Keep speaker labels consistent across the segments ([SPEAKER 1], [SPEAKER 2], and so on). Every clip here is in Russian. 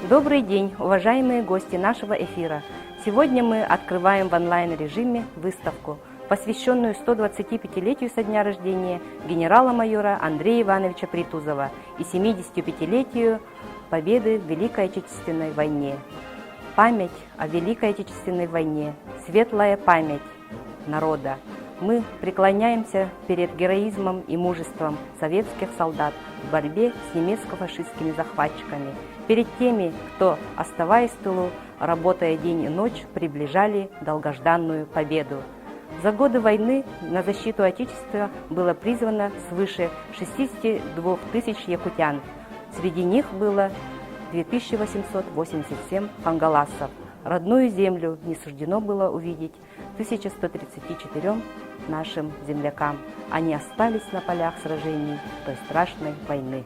[SPEAKER 1] Добрый день, уважаемые гости нашего эфира! Сегодня мы открываем в онлайн-режиме выставку, посвященную 125-летию со дня рождения генерала-майора Андрея Ивановича Притузова и 75-летию победы в Великой Отечественной войне. Память о Великой Отечественной войне, светлая память народа. Мы преклоняемся перед героизмом и мужеством советских солдат в борьбе с немецко-фашистскими захватчиками, перед теми, кто, оставаясь в тылу, работая день и ночь, приближали долгожданную победу. За годы войны на защиту Отечества было призвано свыше 62 тысяч якутян. Среди них было 2887 пангаласов. Родную землю не суждено было увидеть 1134 нашим землякам. Они остались на полях сражений той страшной войны.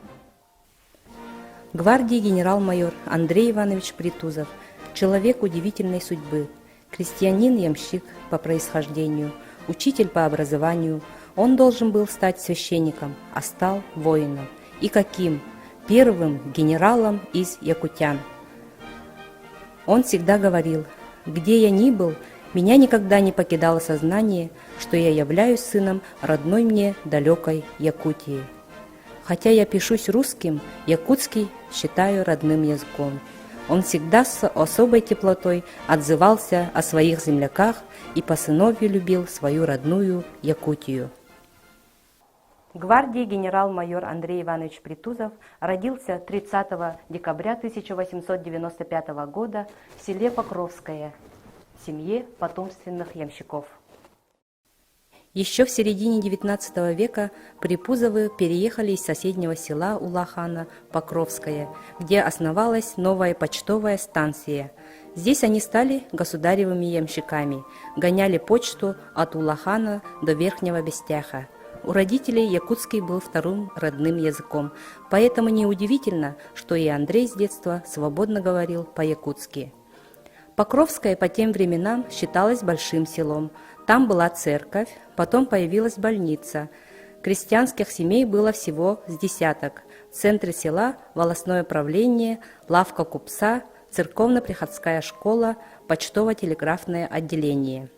[SPEAKER 1] Гвардии генерал-майор Андрей Иванович Притузов, человек удивительной судьбы, крестьянин-ямщик по происхождению, учитель по образованию. Он должен был стать священником, а стал воином. И каким? Первым генералом из якутян. Он всегда говорил: где я ни был, меня никогда не покидало сознание, что я являюсь сыном родной мне далекой Якутии. Хотя я пишусь русским, якутский считаю родным языком. Он всегда с особой теплотой отзывался о своих земляках и по сыновью любил свою родную Якутию. Гвардии генерал-майор Андрей Иванович Притузов родился 30 декабря 1895 года в селе Покровское, в семье потомственных ямщиков. Еще в середине XIX века Притузовы переехали из соседнего села Улахана Покровское, где основалась новая почтовая станция. Здесь они стали государевыми ямщиками, гоняли почту от Улахана до Верхнего Бестяха. У родителей якутский был вторым родным языком, поэтому неудивительно, что и Андрей с детства свободно говорил по-якутски. Покровское по тем временам считалось большим селом. Там была церковь, потом появилась больница. Крестьянских семей было всего с десяток. В центре села волостное правление, лавка купца, церковно-приходская школа, почтово-телеграфное отделение.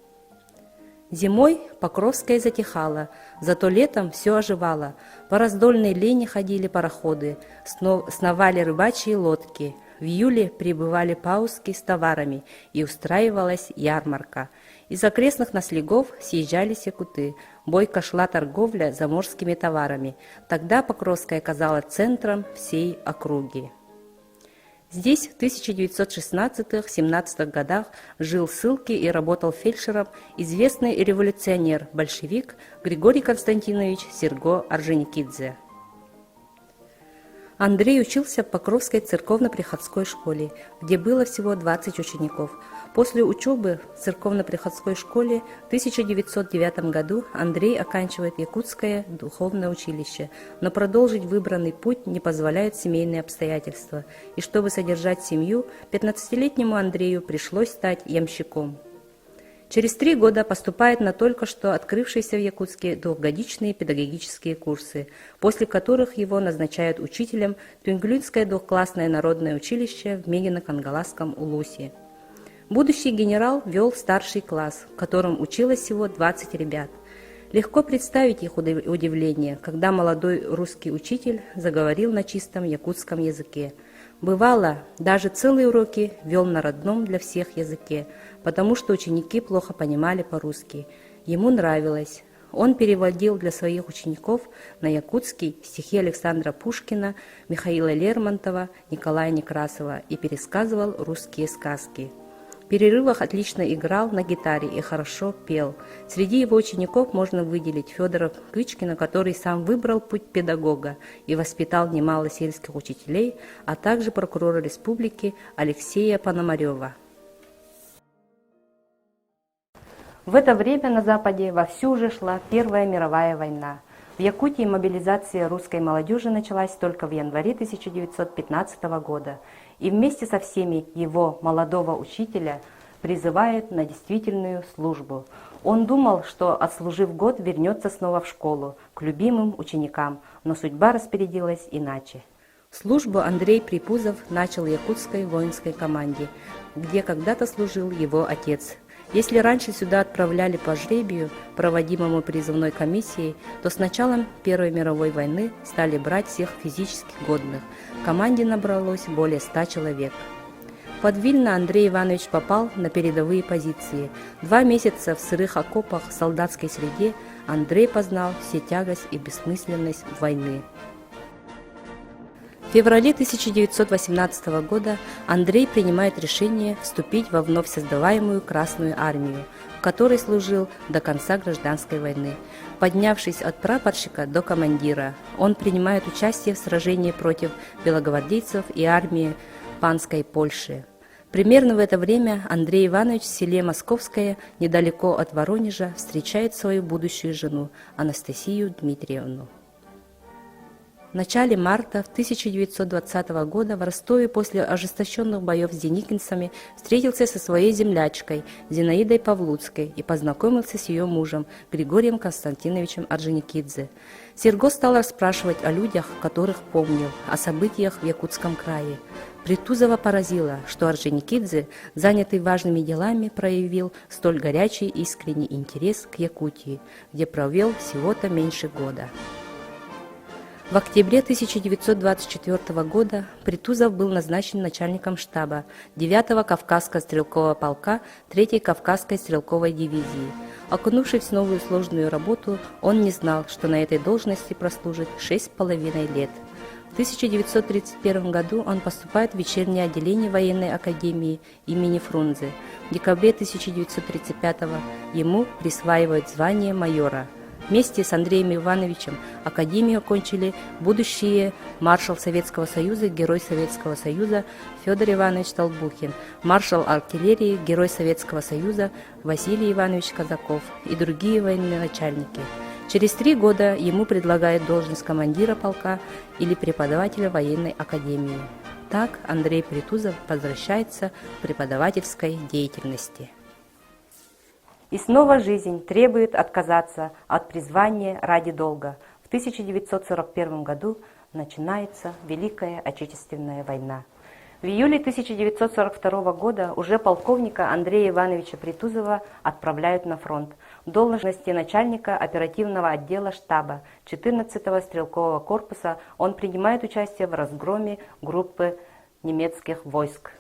[SPEAKER 1] Зимой Покровское затихало, зато летом все оживало. По раздольной лени ходили пароходы, сновали рыбачьи лодки. В июле прибывали пауски с товарами, и устраивалась ярмарка. Из окрестных наслегов съезжались якуты. Бойко шла торговля заморскими товарами. Тогда Покровское оказалось центром всей округи. Здесь в 1916-17 годах жил в ссылке и работал фельдшером известный революционер, большевик Григорий Константинович Серго Орджоникидзе. Андрей учился в Покровской церковно-приходской школе, где было всего 20 учеников. После учебы в церковно-приходской школе в 1909 году Андрей оканчивает Якутское духовное училище, но продолжить выбранный путь не позволяют семейные обстоятельства, и чтобы содержать семью, 15-летнему Андрею пришлось стать ямщиком. Через 3 года поступает на только что открывшиеся в Якутске двухгодичные педагогические курсы, после которых его назначают учителем в Тюнглюнское двухклассное народное училище в Мегино-Кангаласском Улусе. Будущий генерал вел старший класс, в котором училось всего 20 ребят. Легко представить их удивление, когда молодой русский учитель заговорил на чистом якутском языке. Бывало, даже целые уроки вел на родном для всех языке, потому что ученики плохо понимали по-русски. Ему нравилось. Он переводил для своих учеников на якутский стихи Александра Пушкина, Михаила Лермонтова, Николая Некрасова и пересказывал русские сказки. В перерывах отлично играл на гитаре и хорошо пел. Среди его учеников можно выделить Федора Кычкина, который сам выбрал путь педагога и воспитал немало сельских учителей, а также прокурора республики Алексея Пономарева. В это время на Западе вовсю уже шла Первая мировая война. В Якутии мобилизация русской молодежи началась только в январе 1915 года, и вместе со всеми его молодого учителя призывает на действительную службу. Он думал, что, отслужив год, вернется снова в школу, к любимым ученикам, но судьба распорядилась иначе. Службу Андрей Припузов начал в якутской воинской команде, где когда-то служил его отец. Если раньше сюда отправляли по жребию, проводимому призывной комиссией, то с началом Первой мировой войны стали брать всех физически годных. В команде набралось более 100 человек. Под Вильно Андрей Иванович попал на передовые позиции. 2 месяца в сырых окопах в солдатской среде Андрей познал все тягость и бессмысленность войны. В феврале 1918 года Андрей принимает решение вступить во вновь создаваемую Красную армию, в которой служил до конца гражданской войны. Поднявшись от прапорщика до командира, он принимает участие в сражении против белогвардейцев и армии Панской Польши. Примерно в это время Андрей Иванович в селе Московское, недалеко от Воронежа, встречает свою будущую жену Анастасию Дмитриевну. В начале марта 1920 года в Ростове после ожесточенных боев с деникинцами встретился со своей землячкой Зинаидой Павлуцкой и познакомился с ее мужем Григорием Константиновичем Орджоникидзе. Серго стал расспрашивать о людях, которых помнил, о событиях в Якутском крае. Притузова поразило, что Орджоникидзе, занятый важными делами, проявил столь горячий и искренний интерес к Якутии, где провел всего-то меньше года. В октябре 1924 года Притузов был назначен начальником штаба 9-го Кавказского стрелкового полка 3-й Кавказской стрелковой дивизии. Окунувшись в новую сложную работу, он не знал, что на этой должности прослужит 6,5 лет. В 1931 году он поступает в вечернее отделение военной академии имени Фрунзе. В декабре 1935 ему присваивают звание майора. Вместе с Андреем Ивановичем академию окончили будущие маршал Советского Союза, герой Советского Союза Федор Иванович Толбухин, маршал артиллерии, герой Советского Союза Василий Иванович Казаков и другие военные начальники. Через 3 года ему предлагают должность командира полка или преподавателя военной академии. Так Андрей Притузов возвращается к преподавательской деятельности. И снова жизнь требует отказаться от призвания ради долга. В 1941 году начинается Великая Отечественная война. В июле 1942 года уже полковника Андрея Ивановича Притузова отправляют на фронт в должности начальника оперативного отдела штаба 14-го стрелкового корпуса. Он принимает участие в разгроме группы немецких войск.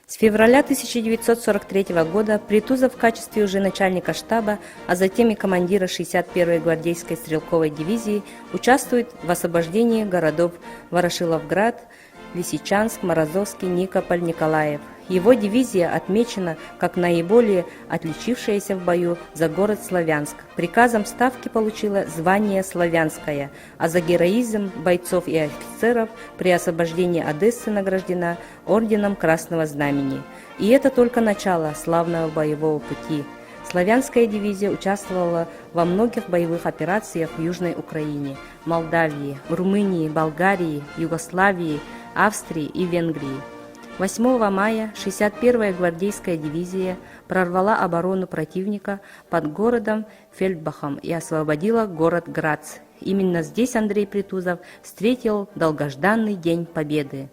[SPEAKER 1] С февраля 1943 года Притузов в качестве уже начальника штаба, а затем и командира 61-й гвардейской стрелковой дивизии участвует в освобождении городов Ворошиловград, Лисичанск, Морозовский, Никополь, Николаев. Его дивизия отмечена как наиболее отличившаяся в бою за город Славянск. Приказом Ставки получила звание «Славянская», а за героизм бойцов и офицеров при освобождении Одессы награждена орденом Красного Знамени. И это только начало славного боевого пути. Славянская дивизия участвовала во многих боевых операциях в Южной Украине, Молдавии, Румынии, Болгарии, Югославии, Австрии и Венгрии. 8 мая 61-я гвардейская дивизия прорвала оборону противника под городом Фельдбахом и освободила город Грац. Именно здесь Андрей Притузов встретил долгожданный День Победы.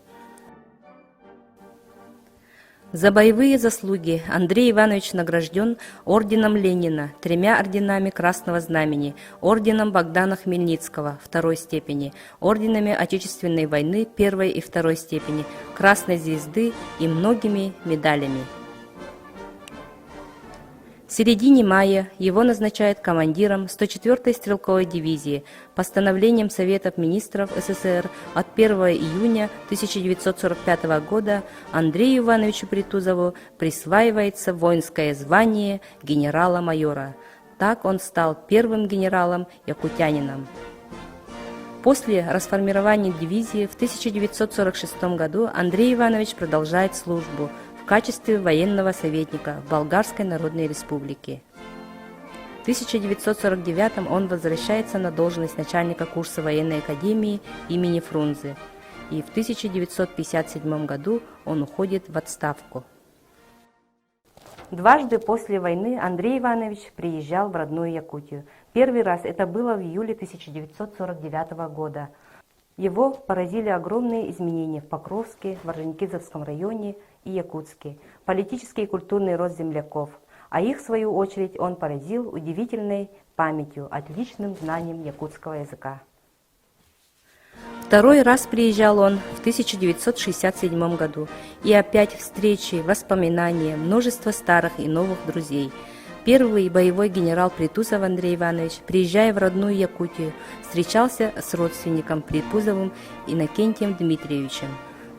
[SPEAKER 1] За боевые заслуги Андрей Иванович награжден орденом Ленина, 3 орденами Красного Знамени, орденом Богдана Хмельницкого 2 степени, орденами Отечественной войны 1 и 2 степени, Красной Звезды и многими медалями. В середине мая его назначают командиром 104-й стрелковой дивизии. Постановлением Советов министров СССР от 1 июня 1945 года Андрею Ивановичу Притузову присваивается воинское звание генерала-майора. Так он стал первым генералом-якутянином. После расформирования дивизии в 1946 году Андрей Иванович продолжает службу в качестве военного советника в Болгарской Народной Республике. В 1949 он возвращается на должность начальника курса военной академии имени Фрунзе, и в 1957 году он уходит в отставку. Дважды после войны Андрей Иванович приезжал в родную Якутию. Первый раз это было в июле 1949 года. Его поразили огромные изменения в Покровске, в Орджоникидзевском районе и Якутске, политический и культурный рост земляков, а их, в свою очередь, он поразил удивительной памятью, отличным знанием якутского языка. Второй раз приезжал он в 1967 году, и опять встречи, воспоминания, множество старых и новых друзей. Первый боевой генерал Притузов Андрей Иванович, приезжая в родную Якутию, встречался с родственником Притузовым Иннокентием Дмитриевичем.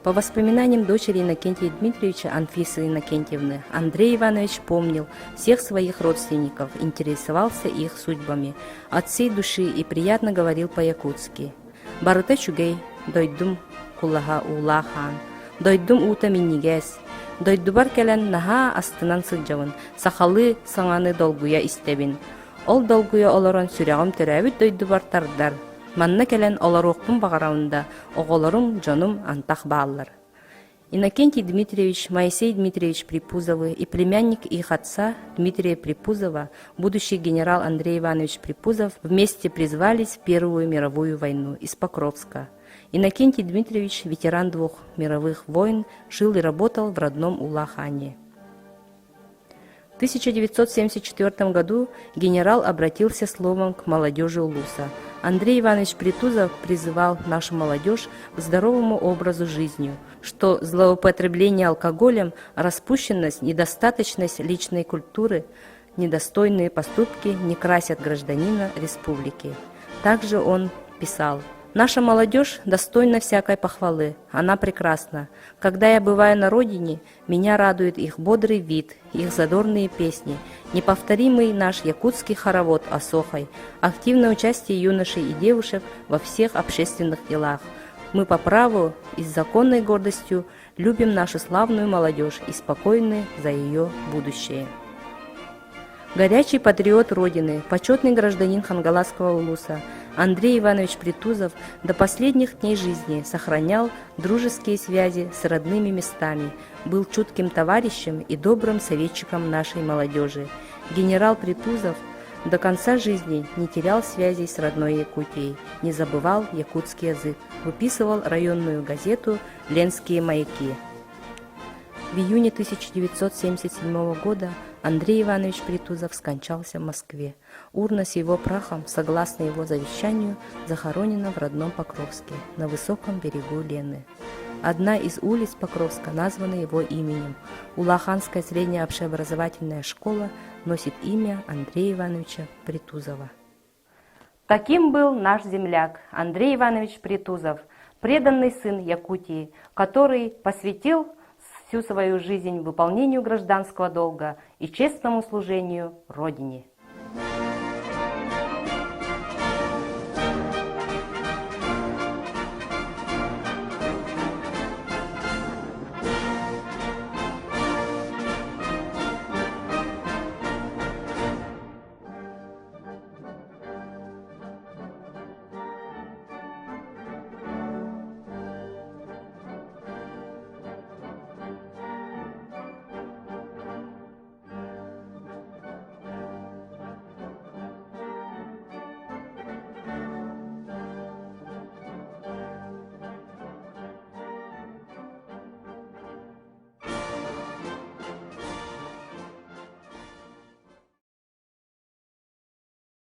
[SPEAKER 1] По воспоминаниям дочери Иннокентия Дмитриевича Анфисы Иннокентьевны, Андрей Иванович помнил всех своих родственников, интересовался их судьбами, от всей души и приятно говорил по-якутски. Барыта чугей, дойдум кулаха улахан, дойдум ута миннигес, дойдубар келен наха астынан сылжавын, сахалы саңаны долгуя истебин. Ол долгуя олорон сүрягым төрәбіт дойдубар тардар. Манна келен оларуқпын бағарауында, оғоларым жаным антақ бағалар. Иннокентий Дмитриевич, Моисей Дмитриевич Припузовы и племянник их отца Дмитрия Припузова, будущий генерал Андрей Иванович Припузов, вместе призвались в Первую мировую войну из Покровска. Иннокентий Дмитриевич, ветеран 2 мировых войн, жил и работал в родном Улахане. В 1974 году генерал обратился словом к молодежи Улуса. Андрей Иванович Притузов призывал нашу молодежь к здоровому образу жизни, что злоупотребление алкоголем, распущенность, недостаточность личной культуры, недостойные поступки не красят гражданина республики. Также он писал: «Наша молодежь достойна всякой похвалы, она прекрасна. Когда я бываю на родине, меня радует их бодрый вид, их задорные песни, неповторимый наш якутский хоровод осохой, активное участие юношей и девушек во всех общественных делах. Мы по праву и с законной гордостью любим нашу славную молодежь и спокойны за ее будущее». Горячий патриот Родины, почетный гражданин Хангаласского улуса Андрей Иванович Притузов до последних дней жизни сохранял дружеские связи с родными местами, был чутким товарищем и добрым советчиком нашей молодежи. Генерал Притузов до конца жизни не терял связей с родной Якутией, не забывал якутский язык, выписывал районную газету «Ленские маяки». В июне 1977 года Андрей Иванович Притузов скончался в Москве. Урна с его прахом, согласно его завещанию, захоронена в родном Покровске, на высоком берегу Лены. Одна из улиц Покровска названа его именем. Улаханская средняя общеобразовательная школа носит имя Андрея Ивановича Притузова. Таким был наш земляк Андрей Иванович Притузов, преданный сын Якутии, который посвятил всю свою жизнь выполнению гражданского долга и честному служению Родине.